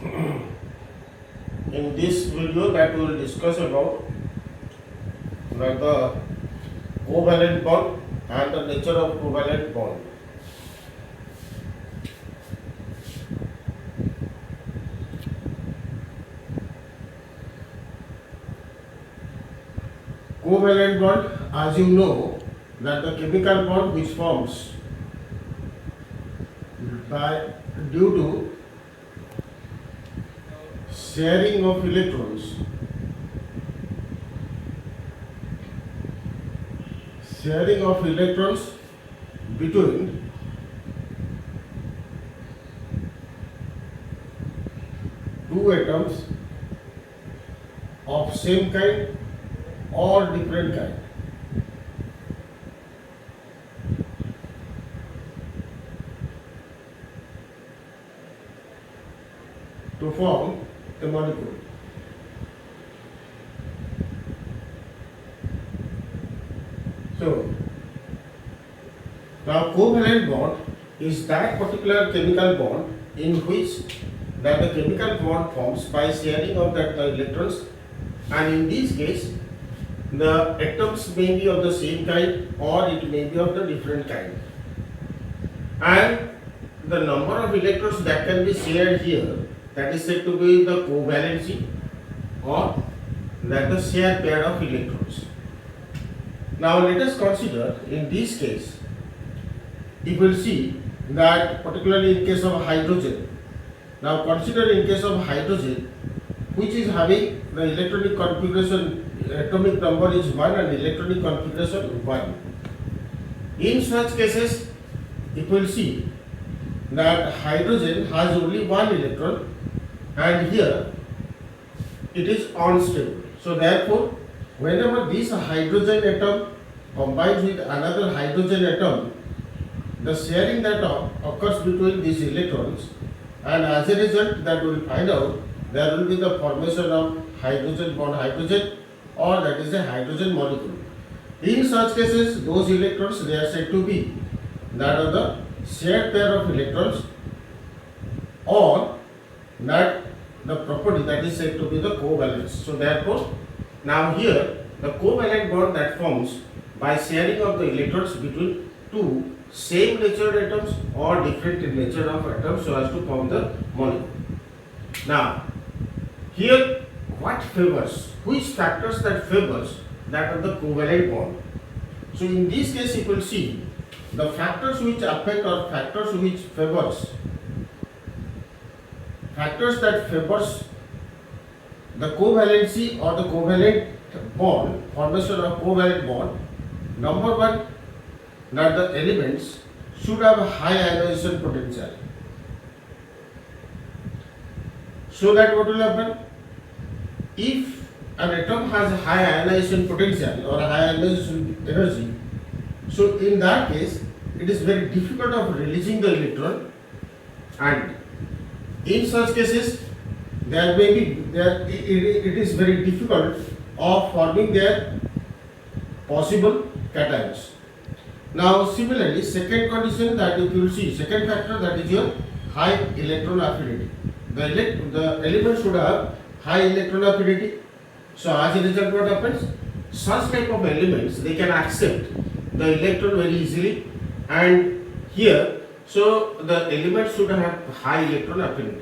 In this video that we will discuss about the covalent bond and the nature of covalent bond. Covalent bond, as you know, that the chemical bond which forms due to sharing of electrons between two atoms of same kind or different kind. To form a molecule. So, now covalent bond is that particular chemical bond in which that the chemical bond forms by sharing of that electrons, and in this case the atoms may be of the same kind or it may be of the different kind, and the number of electrons that can be shared here, that is said to be the covalency or that the shared pair of electrons. Now let us consider in this case, you will see that particularly in case of hydrogen. Now consider in case of hydrogen, which is having the electronic configuration, atomic number is 1 and electronic configuration 1. In such cases, you will see that hydrogen has only one electron and here it is unstable. So therefore, whenever this hydrogen atom combines with another hydrogen atom, the sharing that occurs between these electrons, and as a result that we will find out there will be the formation of hydrogen bond hydrogen, or that is a hydrogen molecule. In such cases, those electrons, they are said to be that of the shared pair of electrons, or that the property that is said to be the covalence. So therefore, now here the covalent bond that forms by sharing of the electrons between two same natured atoms or different in nature of atoms so as to form the molecule. Now here what favors, which factors that favors that of the covalent bond? So in this case you will see the factors which affect or factors which favors the covalency or the covalent bond, formation of covalent bond. Number one, that the elements should have a high ionization potential. So that what will happen? If an atom has a high ionization potential or high ionization energy, so in that case it is very difficult of releasing the electron, and in such cases there may be it is very difficult of forming their possible cations. Now similarly, second condition that you will see, second factor, that is your high electron affinity. The element should have high electron affinity. So as a result what happens? Such type of elements, they can accept the electron very easily, and here so the element should have high electron affinity.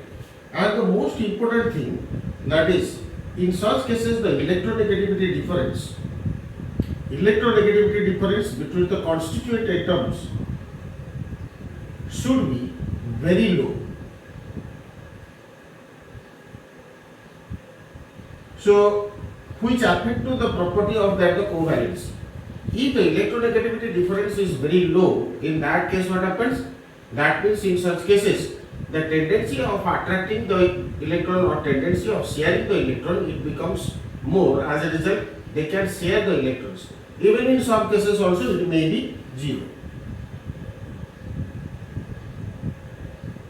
And the most important thing, that is in such cases the electronegativity difference between the constituent atoms should be very low. So which affect to the property of that the covalence. If the electronegativity difference is very low, in that case what happens? That means in such cases the tendency of attracting the electron or tendency of sharing the electron, it becomes more. As a result, they can share the electrons. Even in some cases also it may be zero.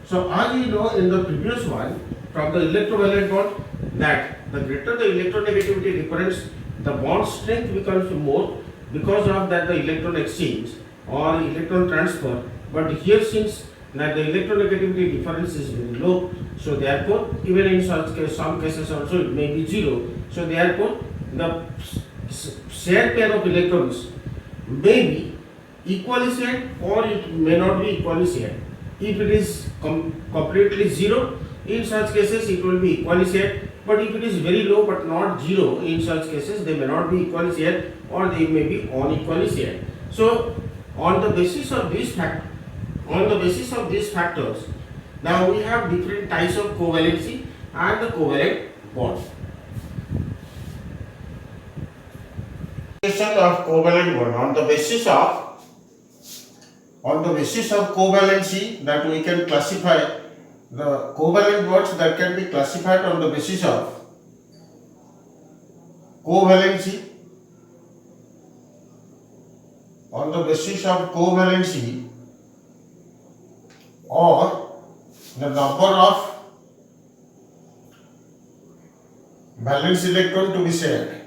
So as you know in the previous one from the electrovalent bond, that the greater the electronegativity difference, the bond strength becomes more because of that the electron exchange or electron transfer. But here since that the electronegativity difference is very low, So therefore, even in such case, some cases also it may be 0. So therefore, the shared pair of electrons may be equally shared or it may not be equally shared. If it is completely 0, in such cases it will be equally shared. But if it is very low but not 0, in such cases they may not be equally shared or they may be unequally shared. So on the basis of these factors, now we have different types of covalency and the covalent bond. Of covalent bond on the basis of covalency, that we can classify the covalent bonds that can be classified on the basis of covalency. On the basis of covalency or the number of valence electron to be shared.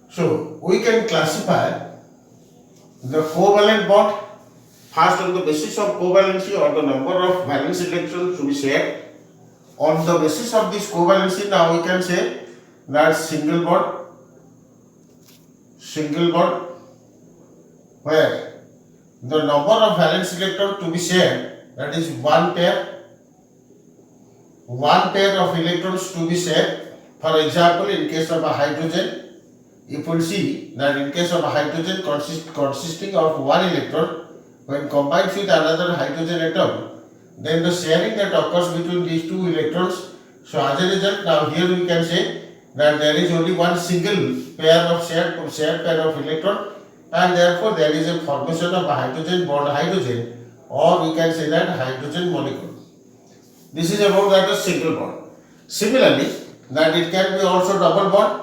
So we can classify the covalent bond first on the basis of covalency or the number of valence electrons to be shared. On the basis of this covalency, now we can say that single bond where the number of valence electrons to be shared, that is one pair of electrons to be shared. For example, in case of a hydrogen, if we see that in case of a hydrogen consisting of one electron, when combined with another hydrogen atom, then the sharing that occurs between these two electrons. So as a result, now here we can say that there is only one single pair of shared pair of electron, and therefore there is a formation of a hydrogen bond hydrogen, or we can say that hydrogen molecule. This is about that a single bond. Similarly, that it can be also double bond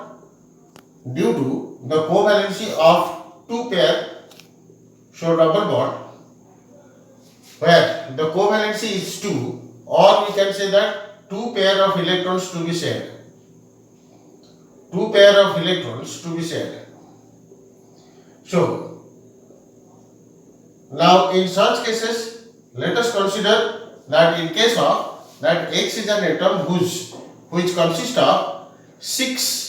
due to the covalency of two pair. So double bond where the covalency is 2, or we can say that two pair of electrons to be shared. So now in such cases, let us consider that in case of that X is an atom which consists of 6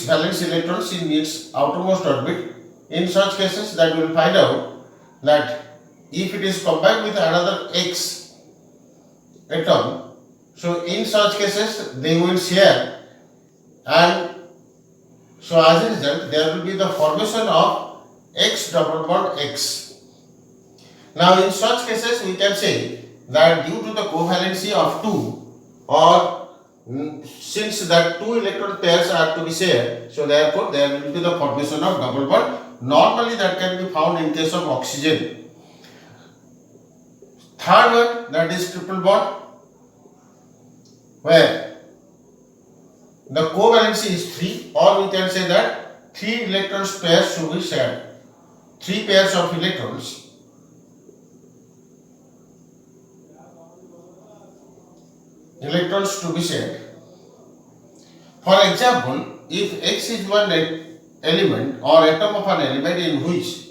valence electrons in its outermost orbit. In such cases, that we will find out that if it is combined with another X atom, so in such cases they will share, and so as a result there will be the formation of X double bond X. Now in such cases we can say that due to the covalency of 2, or since that 2 electron pairs are to be shared, so therefore there will be the formation of double bond. Normally that can be found in case of oxygen. Third one, that is triple bond, where the covalency is 3, or we can say that 3 electrons pairs should be shared. 3 pairs of electrons to be shared. For example, if X is one element or atom of an element in which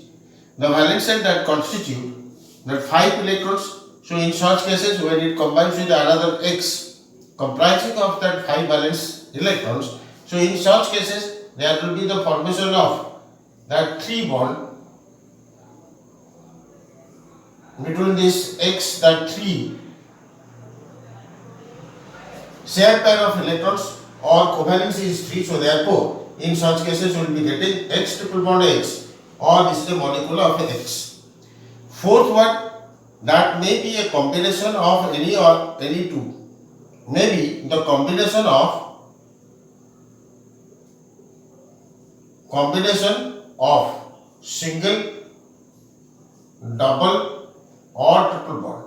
the valence set that constitute that 5 electrons, so in such cases when it combines with another X comprising of that 5 valence electrons, so in such cases there will be the formation of that 3 bond between this X, that 3 shared pair of electrons, or covalency is 3, so therefore in such cases we will be getting X triple bond X, or this is a molecule of X. Fourth one, that may be a combination of any two. Maybe the combination of single, double or triple bond.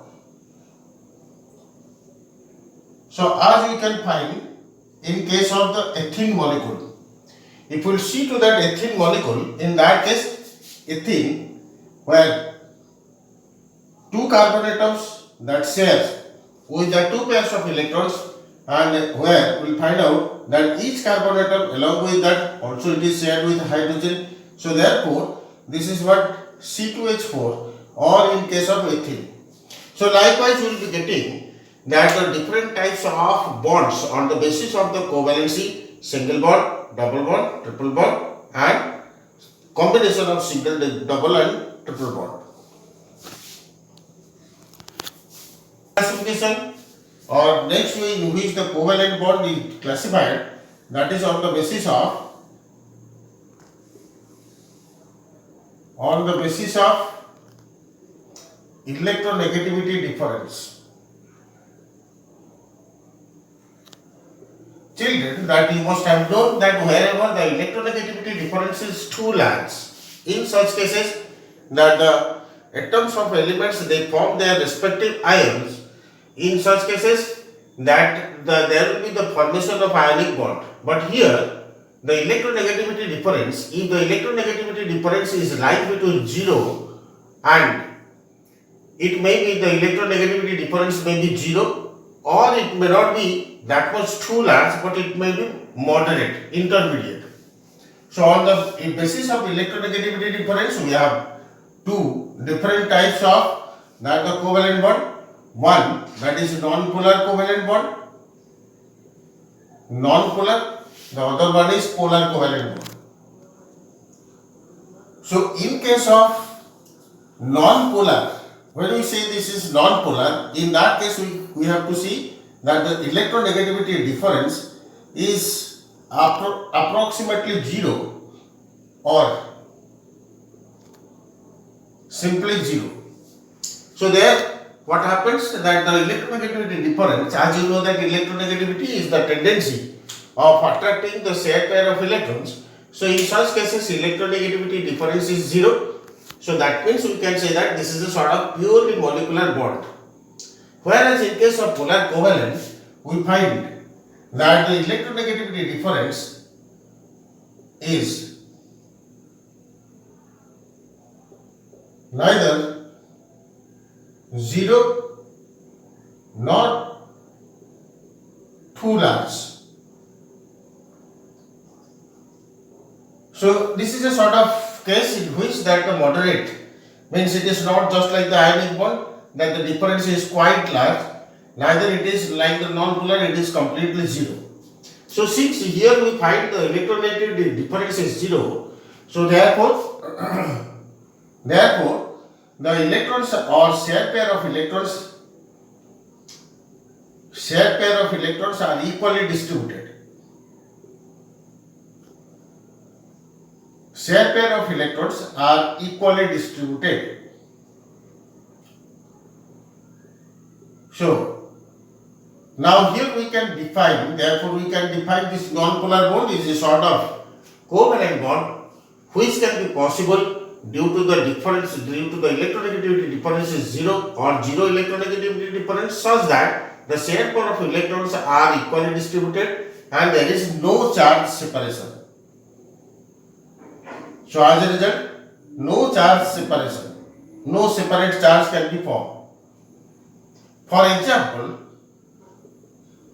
So as we can find in case of the ethene molecule, if we see to that ethene molecule, in that case ethene, where 2 carbon atoms that share with the 2 pairs of electrons, and where we'll find out that each carbon atom along with that also it is shared with hydrogen. So therefore, this is what C2H4 or in case of ethene. So likewise, we will be getting that the different types of bonds on the basis of the covalency, single bond, double bond, triple bond, and combination of single, double and triple bond. Classification or next way in which the covalent bond is classified, that is on the basis of electronegativity difference. Children, that you must have known that wherever the electronegativity difference is too large, in such cases that the atoms of elements they form their respective ions, in such cases that there will be the formation of ionic bond. But here the electronegativity difference, if the electronegativity difference is like between 0 and it may be the electronegativity difference may be 0 or it may not be that much too large, but it may be moderate, intermediate. So on the basis of electronegativity difference, we have two different types of that the covalent bond. One that is non-polar covalent bond, non-polar. The other one is polar covalent bond. So in case of non-polar, when we say this is non-polar, in that case we have to see that the electronegativity difference is approximately 0 or simply 0. So there what happens that the electronegativity difference, as you know that electronegativity is the tendency of attracting the shared pair of electrons. So in such cases electronegativity difference is 0. So that means we can say that this is a sort of purely molecular bond. Whereas in case of polar covalent, we find that the electronegativity difference is neither 0 nor too large. So this is a sort of case in which that the moderate means it is not just like the ionic bond that the difference is quite large, neither it is like the non-polar, it is completely 0. So since here we find the electronegativity difference is 0, so therefore the electrons or shared pair of electrons are equally distributed. Shared pair of electrons are equally distributed. So now here we can define, therefore we can define this non-polar bond is a sort of covalent bond which can be possible due to the electronegativity difference is 0 or 0 electronegativity difference, such that the shared pair of electrons are equally distributed and there is no charge separation. So as a result, no charge separation, no separate charge can be formed. For example,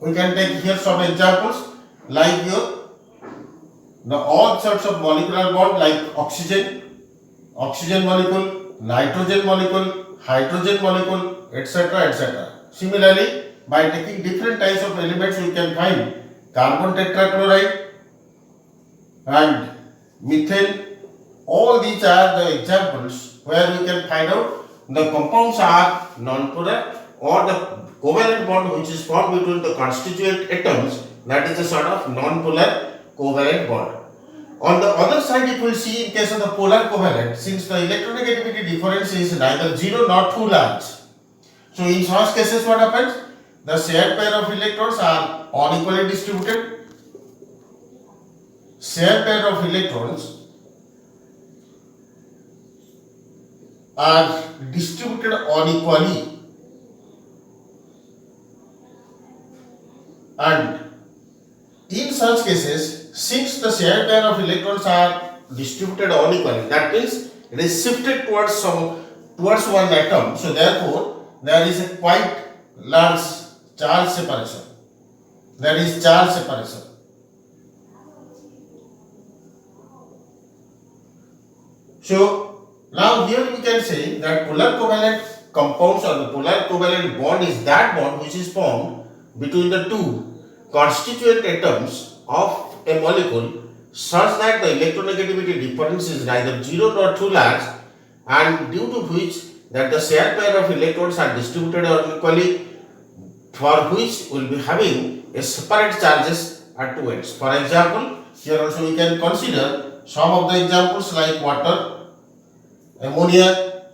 we can take here some examples like the all sorts of molecular bond like oxygen molecule, nitrogen molecule, hydrogen molecule, etc. etc. Similarly, by taking different types of elements, we can find carbon tetrachloride and methane. All these are the examples where we can find out the compounds are non-polar or the covalent bond which is formed between the constituent atoms, that is a sort of non-polar covalent bond. On the other side, if we see in case of the polar covalent, since the electronegativity difference is neither 0 nor too large, so in such cases what happens? The shared pair of electrons are unequally distributed. Shared pair of electrons are distributed unequally, and in such cases, since the shared pair of electrons are distributed unequally, that means it is shifted towards one atom, so therefore there is a quite large charge separation. that is charge separation. So now here we can say that polar covalent compounds or the polar covalent bond is that bond which is formed between the two constituent atoms of a molecule such that the electronegativity difference is neither zero nor too large, and due to which that the shared pair of electrons are distributed unequally, for which we will be having a separate charges at two ends. For example, here also we can consider some of the examples like water, ammonia,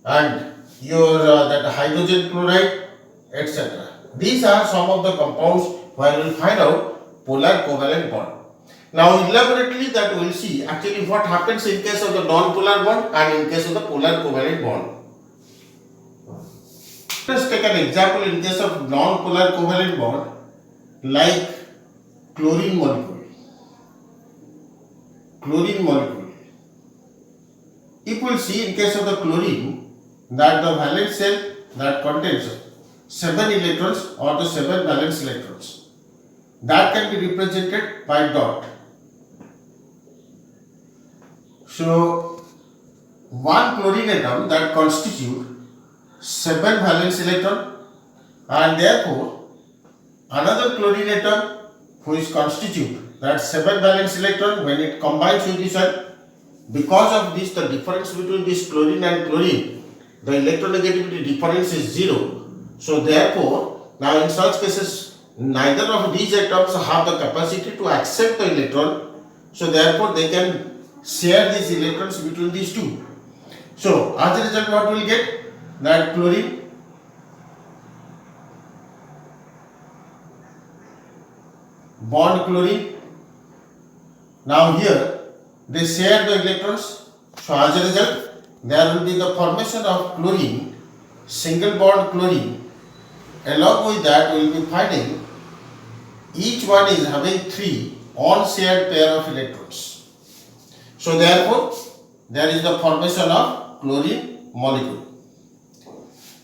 and your that hydrogen chloride, etc. These are some of the compounds where we will find out polar covalent bond. Now elaborately that we will see actually what happens in case of the non-polar bond and in case of the polar covalent bond. Let us take an example in case of non-polar covalent bond like chlorine molecule. Chlorine molecule. If we will see in case of the chlorine that the valence shell that contains 7 electrons or the 7 valence electrons, that can be represented by dot. So one chlorine atom that constitute 7 valence electron, and therefore another chlorine atom which constitute that 7 valence electron, when it combines with this one, because of this the difference between this chlorine and chlorine, the electronegativity difference is 0. So therefore now in such cases neither of these atoms have the capacity to accept the electron, so therefore they can share these electrons between these two. So as a result what we will get, that chlorine bond chlorine, now here they share the electrons, so as a result there will be the formation of chlorine, single bond chlorine. Along with that we will be finding each one is having 3 unshared pair of electrons. So therefore there is the formation of chlorine molecule.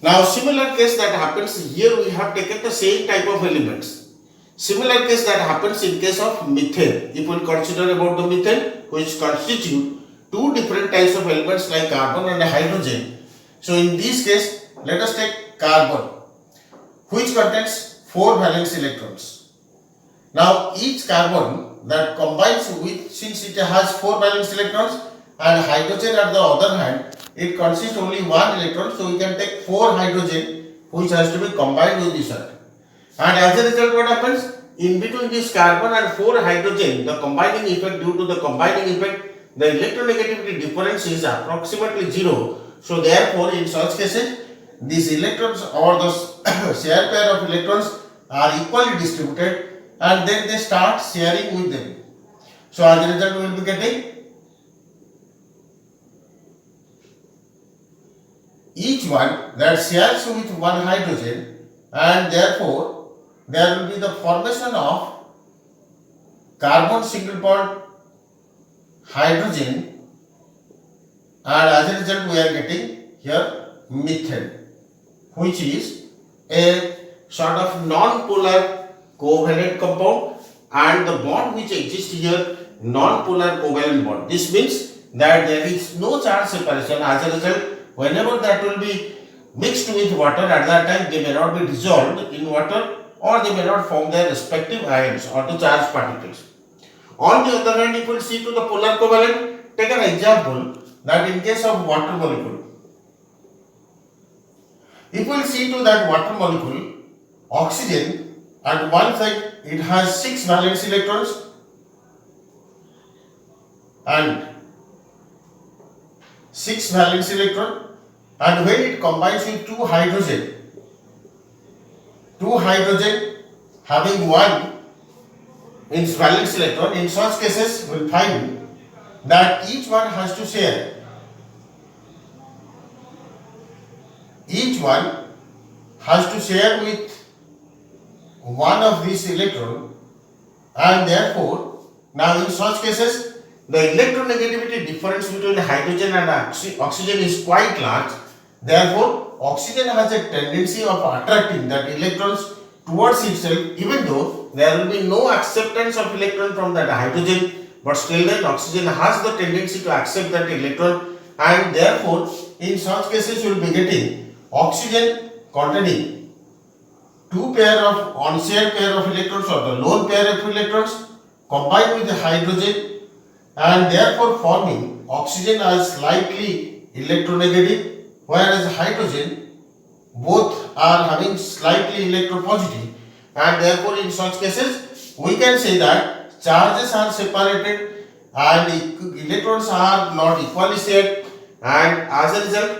Now similar case that happens here, we have taken the same type of elements. Similar case that happens in case of methane. If we consider about the methane, which constitute 2 different types of elements like carbon and hydrogen. So in this case let us take carbon, which contains 4 valence electrons. Now each carbon that combines with, since it has 4 valence electrons, and hydrogen at the other hand it consists only 1 electron, so we can take 4 hydrogen which has to be combined with this one. And as a result what happens, in between this carbon and 4 hydrogen, the combining effect, due to the combining effect the electronegativity difference is approximately 0. So therefore in such cases these electrons or the share pair of electrons are equally distributed, and then they start sharing with them. So as a result we will be getting each one that shares with 1 hydrogen, and therefore there will be the formation of carbon single bond hydrogen, and as a result we are getting here methane, which is a sort of non-polar covalent compound, and the bond which exists here non-polar covalent bond. This means that there is no charge separation. As a result, whenever that will be mixed with water, at that time they may not be dissolved in water, or they may not form their respective ions or the charged particles. On the other hand, if we see to the polar covalent, take an example that in case of water molecule, if we see to that water molecule, oxygen at one side it has 6 valence electrons, and 6 valence electron, and when it combines with 2 hydrogen having 1 in valence electron, in such cases we will find that each one has to share with one of these electron, and therefore now in such cases the electronegativity difference between hydrogen and oxygen is quite large. Therefore oxygen has a tendency of attracting that electrons towards itself, even though there will be no acceptance of electron from that hydrogen, but still then oxygen has the tendency to accept that electron, and therefore in such cases you will be getting oxygen containing two pair of unshared pair of electrons or the lone pair of electrons combined with the hydrogen, and therefore forming oxygen as slightly electronegative, whereas hydrogen both are having slightly electropositive, and therefore in such cases we can say that charges are separated and electrons are not equally shared, and as a result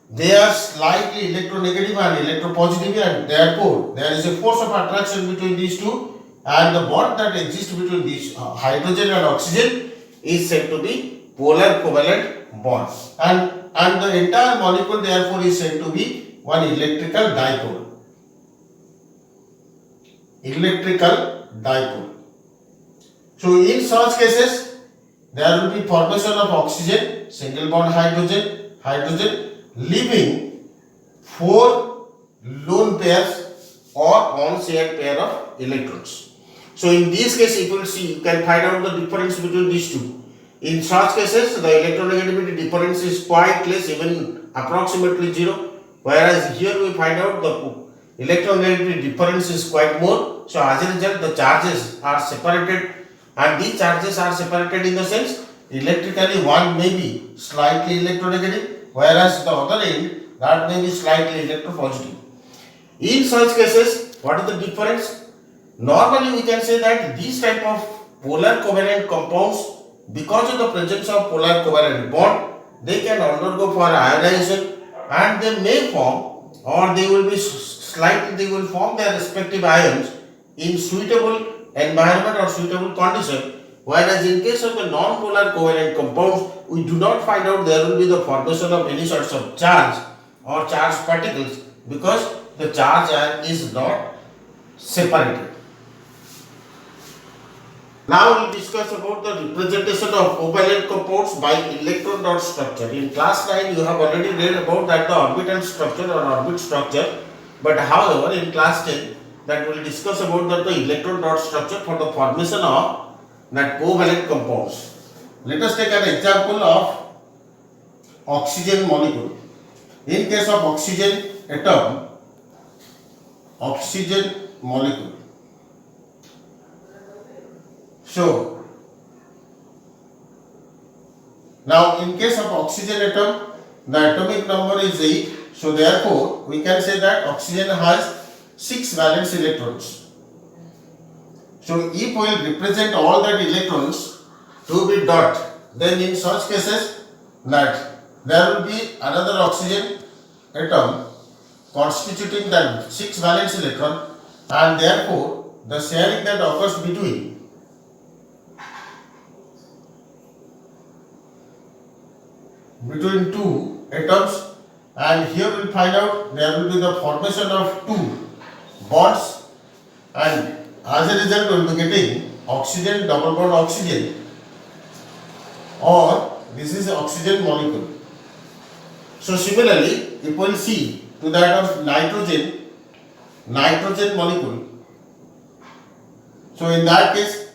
they are slightly electronegative and electropositive, and therefore there is a force of attraction between these two, and the bond that exists between these hydrogen and oxygen is said to be polar covalent bond, and the entire molecule therefore is said to be one electrical dipole. Electrical dipole. So in such cases, there will be formation of oxygen, single bond hydrogen, leaving four lone pairs or unshared pair of electrons. So in this case, if you see, you can find out the difference between these two. In such cases, the electronegativity difference is quite less, even approximately zero. Whereas here we find out the electronegativity difference is quite more. So as a result, the charges are separated, and these charges are separated in the sense electrically one may be slightly electronegative, whereas the other end that may be slightly electropositive. In such cases, what is the difference? Normally we can say that these type of polar covalent compounds, because of the presence of polar covalent bond, they can undergo for ionization, and they may form, or they will be they will form their respective ions in suitable environment or suitable condition, whereas in case of the non-polar covalent compounds, we do not find out there will be the formation of any sorts of charge or charged particles, because the charge is not separated. Now we will discuss about the representation of covalent compounds by electron dot structure. In class 9 you have already read about that the orbital structure or orbit structure, but however in class 10 that we will discuss about that the electron dot structure for the formation of that covalent compounds. Let us take an example of oxygen molecule. In case of oxygen atom, oxygen molecule. So, now in case of oxygen atom, the atomic number is 8. So, therefore, we can say that oxygen has 6 valence electrons. So, if we will represent all that electrons to be dot, then in such cases that there will be another oxygen atom constituting that 6 valence electron, and therefore the sharing that occurs between two atoms, and here we will find out there will be the formation of two bonds, and as a result we will be getting oxygen double bond oxygen, or this is oxygen molecule. So similarly, if we will see to that of nitrogen molecule, so in that case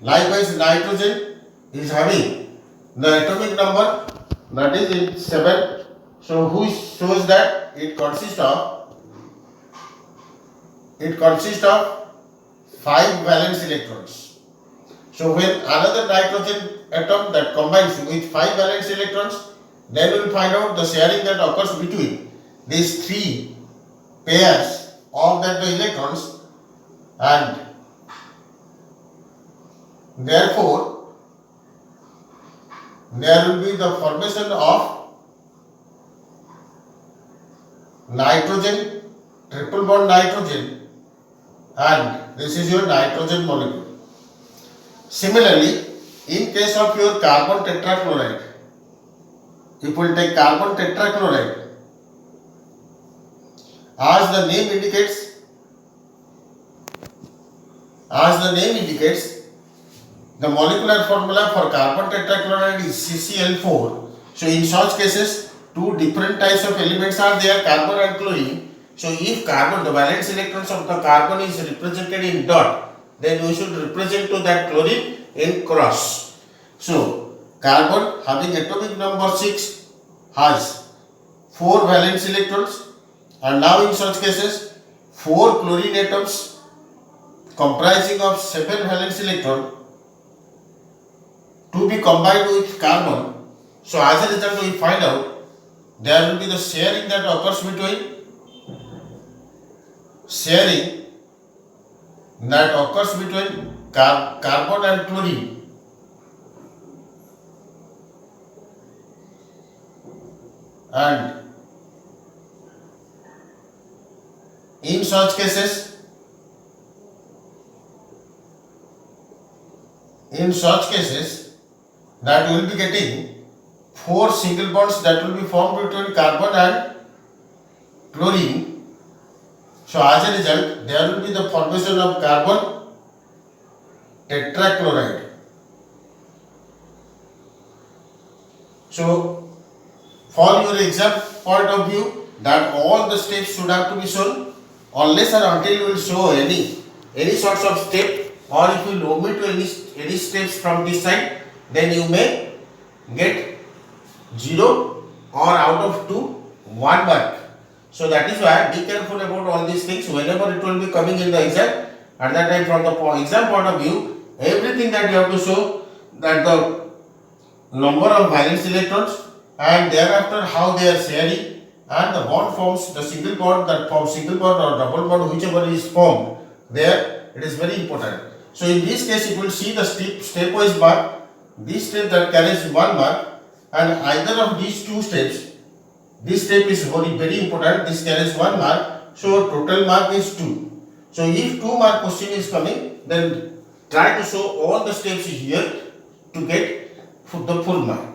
likewise nitrogen is having the atomic number that is in 7, so which shows that it consists of 5 valence electrons. So when another nitrogen atom that combines with 5 valence electrons, then we will find out the sharing that occurs between these 3 pairs of the electrons, and therefore there will be the formation of nitrogen, triple bond nitrogen, and this is your nitrogen molecule. Similarly, in case of your carbon tetrachloride, if we take carbon tetrachloride, as the name indicates, the molecular formula for carbon tetrachloride is CCl4. So in such cases, two different types of elements are there, carbon and chlorine. So if carbon, the valence electrons of the carbon is represented in dot, then we should represent to that chlorine in cross. So carbon having atomic number 6 has 4 valence electrons, and now in such cases 4 chlorine atoms comprising of 7 valence electron to be combined with carbon. So as a result we find out there will be the sharing that occurs between carbon and chlorine. And in such cases that we will be getting 4 single bonds that will be formed between carbon and chlorine. So as a result there will be the formation of carbon tetrachloride. So for your exam point of view, that all the steps should have to be shown. Unless and until you will show any sorts of step, or if you omit any steps from this side, then you may get 0 or out of 2 1 mark. So that is why be careful about all these things whenever it will be coming in the exam. At that time, from the exam point of view, everything that you have to show, that the number of valence electrons and thereafter how they are sharing, and the bond forms, the single bond that forms single bond or double bond, whichever is formed there, it is very important. So in this case it will see the stepwise mark, this step that carries 1 mark, and either of these 2 steps, this step is very important, this carries 1 mark, so total mark is 2. So if 2 mark question is coming, then try to show all the steps here to get the full mark.